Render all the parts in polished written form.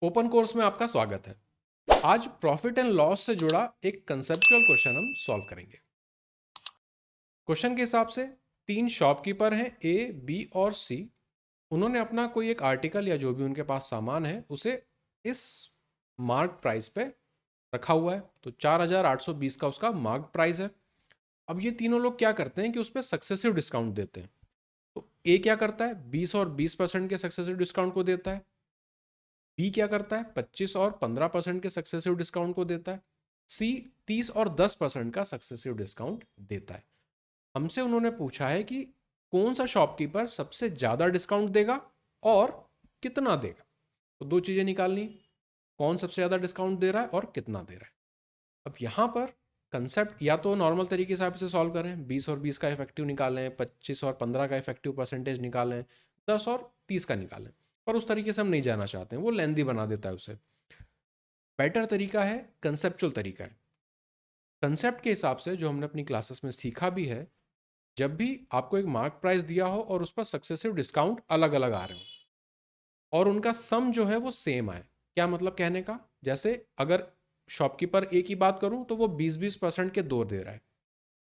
Open course में आपका स्वागत है। आज प्रॉफिट एंड लॉस से जुड़ा एक कंसेप्चुअल क्वेश्चन हम सॉल्व करेंगे। क्वेश्चन के हिसाब से तीन शॉपकीपर हैं, ए, बी और सी। उन्होंने अपना कोई एक आर्टिकल या जो भी उनके पास सामान है उसे इस मार्क प्राइस पे रखा हुआ है। तो 4,820 का उसका मार्क प्राइस है। अब ये तीनों लोग क्या करते हैं कि उस पर सक्सेसिव डिस्काउंट देते हैं। तो ए क्या करता है, 20 और 20% के सक्सेसिव डिस्काउंट को देता है। बी क्या करता है, 25 और 15% के सक्सेसिव डिस्काउंट को देता है। सी 30 और 10% का सक्सेसिव डिस्काउंट देता है। हमसे उन्होंने पूछा है कि कौन सा शॉपकीपर सबसे ज्यादा डिस्काउंट देगा और कितना देगा। तो दो चीजें निकालनी, कौन सबसे ज्यादा डिस्काउंट दे रहा है और कितना दे रहा है। अब यहां पर कंसेप्ट या तो नॉर्मल तरीके से आप इसे सॉल्व करें, 20 और 20 का इफेक्टिव निकालें, 25 और 15 का इफेक्टिव परसेंटेज निकालें, 10 और 30 का निकालें। पर उस तरीके से हम नहीं जाना चाहते हैं, वो लेंदी बना देता है उसे। बेटर तरीका है, कंसेप्चुअल तरीका है। कंसेप्ट के हिसाब से जो हमने अपनी क्लासेस में सीखा भी है, जब भी आपको एक मार्क प्राइस दिया हो और उस पर सक्सेसिव डिस्काउंट अलग अलग आ रहे हो और उनका सम जो है वो सेम आए। क्या मतलब कहने का, जैसे अगर शॉपकीपर ए की बात करूं तो वो 20-20% के दो दे रहा है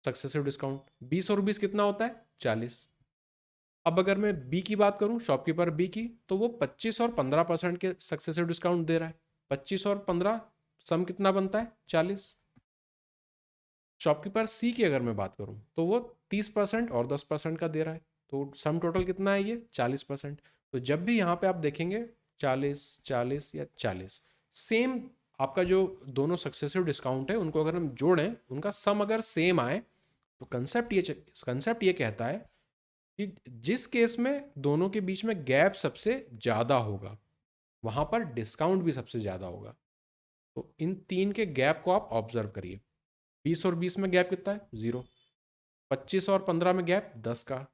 सक्सेसिव डिस्काउंट। 20 और 20 कितना होता है, 40। अब अगर मैं बी की बात करूं, शॉपकीपर बी की, तो वो 25 और 15% के सक्सेसिव डिस्काउंट दे रहा है। 25 और 15 सम कितना बनता है, 40। शॉपकीपर सी की अगर मैं बात करूं तो वो 30% और 10% का दे रहा है। तो सम टोटल कितना है, ये 40%। तो जब भी यहाँ पे आप देखेंगे 40 40 या 40, सेम आपका जो दोनों सक्सेसिव डिस्काउंट है उनको अगर हम जोड़ें, उनका सम अगर सेम आए, तो कंसेप्ट ये कहता है कि जिस केस में दोनों के बीच में गैप सबसे ज़्यादा होगा वहाँ पर डिस्काउंट भी सबसे ज़्यादा होगा। तो इन तीन के गैप को आप ऑब्जर्व करिए। 20 और 20 में गैप कितना है, 0। 25 और 15 में गैप 10 का।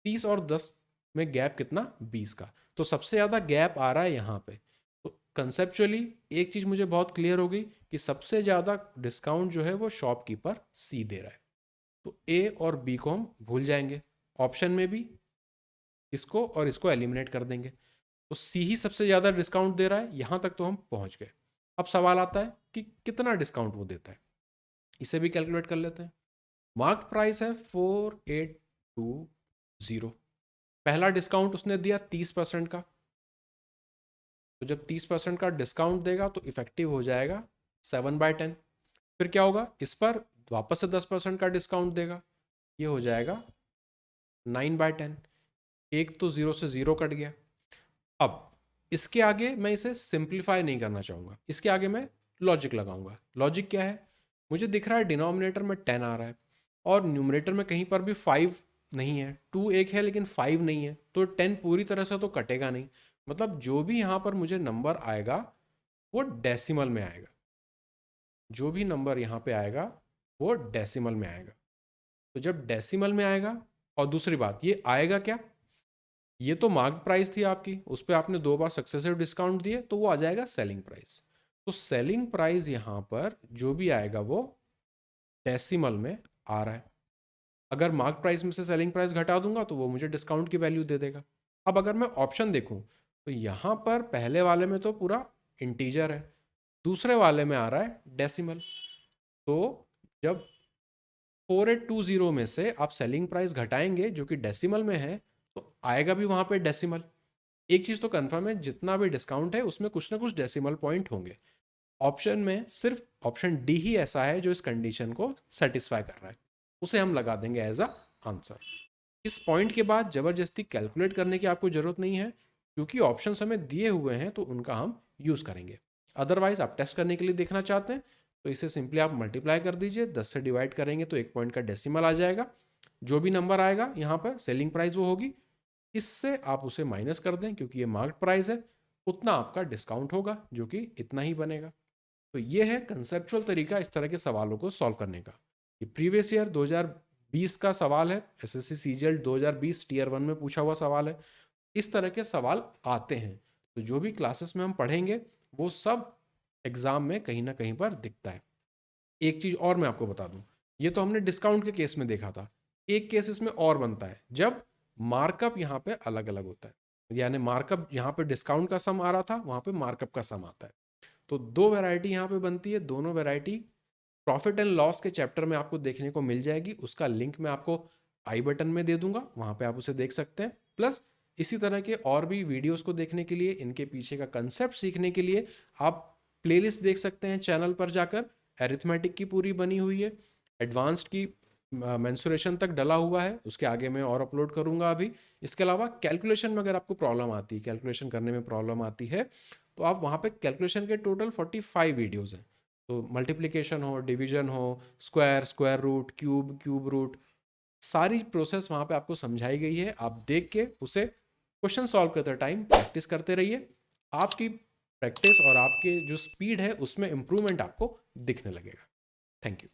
30 और 10 में गैप कितना, 20 का। तो सबसे ज़्यादा गैप आ रहा है यहाँ पे। तो कंसेप्चुअली एक चीज़ मुझे बहुत क्लियर हो गई कि सबसे ज़्यादा डिस्काउंट जो है वो शॉपकीपर सी दे रहा है। तो ए और बी को हम भूल जाएंगे, ऑप्शन में भी इसको और इसको एलिमिनेट कर देंगे। तो सी ही सबसे ज़्यादा डिस्काउंट दे रहा है, यहाँ तक तो हम पहुँच गए। अब सवाल आता है कि कितना डिस्काउंट वो देता है, इसे भी कैलकुलेट कर लेते हैं। मार्क प्राइस है 4820। पहला डिस्काउंट उसने दिया 30% का। तो जब 30% का डिस्काउंट देगा तो इफेक्टिव हो जाएगा 7/10। फिर क्या होगा, इस पर वापस से 10% का डिस्काउंट देगा, ये हो जाएगा 9/10। एक तो जीरो से जीरो कट गया। अब इसके आगे मैं इसे सिंप्लीफाई नहीं करना चाहूँगा, इसके आगे मैं लॉजिक लगाऊंगा। लॉजिक क्या है, मुझे दिख रहा है डिनोमिनेटर में 10 आ रहा है और न्यूमरेटर में कहीं पर भी 5 नहीं है। 2 एक है लेकिन 5 नहीं है, तो 10 पूरी तरह से तो कटेगा नहीं। मतलब जो भी यहाँ पर मुझे नंबर आएगा वो डेसिमल में आएगा। जो भी नंबर यहाँ पे आएगा वो डेसिमल में आएगा। तो जब डेसिमल में आएगा, और दूसरी बात ये आएगा क्या, ये तो मार्क प्राइस थी आपकी, उस पर आपने 2 बार सक्सेसिव डिस्काउंट दिए, तो वो आ जाएगा सेलिंग प्राइस। तो सेलिंग प्राइस यहाँ पर जो भी आएगा वो डेसिमल में आ रहा है। अगर मार्क प्राइस में से सेलिंग प्राइस घटा दूंगा तो वो मुझे डिस्काउंट की वैल्यू दे देगा। अब अगर मैं ऑप्शन देखूं तो यहाँ पर पहले वाले में तो पूरा इंटीजर है, दूसरे वाले में आ रहा है डेसिमल। तो जब 4820 में से आप सेलिंग प्राइस घटाएंगे जो कि डेसिमल में है, तो आएगा भी वहां पे डेसिमल। एक चीज तो कंफर्म है, जितना भी डिस्काउंट है उसमें कुछ ना कुछ डेसिमल पॉइंट होंगे। ऑप्शन में सिर्फ ऑप्शन डी ही ऐसा है जो इस कंडीशन को सेटिस्फाई कर रहा है, उसे हम लगा देंगे एज अ आंसर। इस पॉइंट के बाद जबरदस्ती कैलकुलेट करने की आपको जरूरत नहीं है, क्योंकि ऑप्शन हमें दिए हुए हैं तो उनका हम यूज करेंगे। अदरवाइज आप टेस्ट करने के लिए देखना चाहते हैं तो इसे सिंपली आप मल्टीप्लाई कर दीजिए, 10 से डिवाइड करेंगे तो एक पॉइंट का डेसिमल आ जाएगा। जो भी नंबर आएगा यहाँ पर सेलिंग प्राइस वो होगी, इससे आप उसे माइनस कर दें क्योंकि ये मार्क प्राइस है, उतना आपका डिस्काउंट होगा जो कि इतना ही बनेगा। तो ये है कंसेप्चुअल तरीका इस तरह के सवालों को सॉल्व करने का। ये प्रीवियस ईयर 2020 का सवाल है, एसएससी सीजीएल 2020 टीयर 1 में पूछा हुआ सवाल है। इस तरह के सवाल आते हैं, तो जो भी क्लासेस में हम पढ़ेंगे वो सब एग्जाम में कहीं ना कहीं पर दिखता है। एक चीज और मैं आपको बता दूं, ये तो हमने डिस्काउंट के केस में देखा था। एक केस इसमें और बनता है जब मार्कअप यहाँ पे अलग अलग होता है। यानी मार्कअप यहाँ पे डिस्काउंट का सम आ रहा था, वहाँ पे मार्कअप का सम आता है। तो दो वैरायटी यहाँ पे बनती है, दोनों वैरायटी प्रॉफिट एंड लॉस के चैप्टर में आपको देखने को मिल जाएगी। उसका लिंक मैं आपको आई बटन में दे दूंगा, वहाँ पे आप उसे देख सकते हैं। प्लस इसी तरह के और भी वीडियोस को देखने के लिए, इनके पीछे का कंसेप्ट सीखने के लिए आप प्लेलिस्ट देख सकते हैं चैनल पर जाकर। एरिथमेटिक की पूरी बनी हुई है, एडवांस्ड की मेंसुरेशन तक डला हुआ है, उसके आगे मैं और अपलोड करूंगा अभी। इसके अलावा कैलकुलेशन में अगर आपको प्रॉब्लम आती है, कैलकुलेशन करने में प्रॉब्लम आती है, तो आप वहाँ पे कैलकुलेशन के टोटल 45 वीडियोज़ हैं। तो मल्टीप्लिकेशन हो, डिवीजन हो, square, square root, cube, cube root, सारी प्रोसेस वहाँ पे आपको समझाई गई है। आप देख के उसे क्वेश्चन सॉल्व करते टाइम प्रैक्टिस करते रहिए। आपकी प्रैक्टिस और आपके जो स्पीड है उसमें इंप्रूवमेंट आपको दिखने लगेगा। Thank you.